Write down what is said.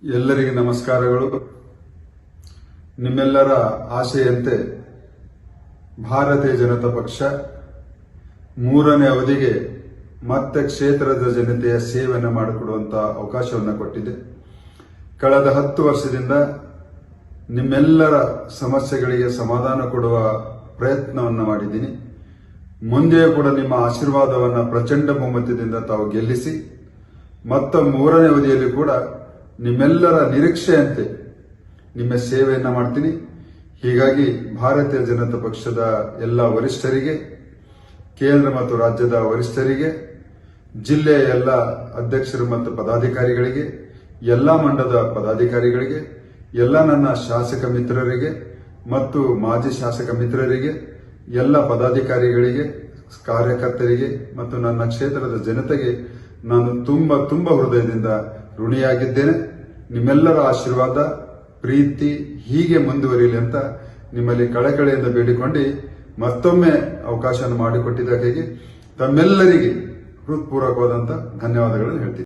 ಎಲ್ಲರಿಗೆ ನಮಸ್ಕಾರಗಳು. ನಿಮ್ಮೆಲ್ಲರ ಆಶೆಯಂತೆ ಭಾರತೀಯ ಜನತಾ ಪಕ್ಷ ಮೂರನೇ ಅವಧಿಗೆ ಮತ್ತೆ ಕ್ಷೇತ್ರದ ಜನತೆಯ ಸೇವೆಯನ್ನು ಮಾಡಿಕೊಡುವಂತ ಅವಕಾಶವನ್ನು ಕೊಟ್ಟಿದೆ. ಕಳೆದ 10 ವರ್ಷದಿಂದ ನಿಮ್ಮೆಲ್ಲರ ಸಮಸ್ಯೆಗಳಿಗೆ ಸಮಾಧಾನ ಕೊಡುವ ಪ್ರಯತ್ನವನ್ನು ಮಾಡಿದ್ದೀನಿ. ಮುಂದೆಯೂ ಕೂಡ ನಿಮ್ಮ ಆಶೀರ್ವಾದವನ್ನು ಪ್ರಚಂಡ ಬಹುಮತದಿಂದ ತಾವು ಗೆಲ್ಲಿಸಿ ಮತ್ತು ಮೂರನೇ ಅವಧಿಯಲ್ಲಿ ಕೂಡ ನಿಮ್ಮೆಲ್ಲರ ನಿರೀಕ್ಷೆಯಂತೆ ನಿಮ್ಮ ಸೇವೆಯನ್ನ ಮಾಡ್ತೀನಿ. ಹೀಗಾಗಿ ಭಾರತೀಯ ಜನತಾ ಪಕ್ಷದ ಎಲ್ಲ ವರಿಷ್ಠರಿಗೆ, ಕೇಂದ್ರ ಮತ್ತು ರಾಜ್ಯದ ವರಿಷ್ಠರಿಗೆ, ಜಿಲ್ಲೆಯ ಎಲ್ಲ ಅಧ್ಯಕ್ಷರು ಮತ್ತು ಪದಾಧಿಕಾರಿಗಳಿಗೆ, ಎಲ್ಲ ಮಂಡಲದ ಪದಾಧಿಕಾರಿಗಳಿಗೆ, ಎಲ್ಲ ನನ್ನ ಶಾಸಕ ಮಿತ್ರರಿಗೆ ಮತ್ತು ಮಾಜಿ ಶಾಸಕ ಮಿತ್ರರಿಗೆ, ಎಲ್ಲ ಪದಾಧಿಕಾರಿಗಳಿಗೆ, ಕಾರ್ಯಕರ್ತರಿಗೆ ಮತ್ತು ನನ್ನ ಕ್ಷೇತ್ರದ ಜನತೆಗೆ ನಾನು ತುಂಬಾ ಹೃದಯದಿಂದ ಋಣಿಯಾಗಿದ್ದೇನೆ. ನಿಮ್ಮೆಲ್ಲರ ಆಶೀರ್ವಾದ, ಪ್ರೀತಿ ಹೀಗೆ ಮುಂದುವರಿಯಲಿ ಅಂತ ನಿಮ್ಮಲ್ಲಿ ಕಳಕಳಿಯಿಂದ ಬೇಡಿಕೊಂಡು ಮತ್ತೊಮ್ಮೆ ಅವಕಾಶ ಮಾಡಿಕೊಟ್ಟಿದ್ದಕ್ಕಾಗಿ ತಮ್ಮೆಲ್ಲರಿಗೆ ಹೃತ್ಪೂರ್ವಕವಾದಂತಹ ಧನ್ಯವಾದಗಳನ್ನು ಹೇಳ್ತೀನಿ.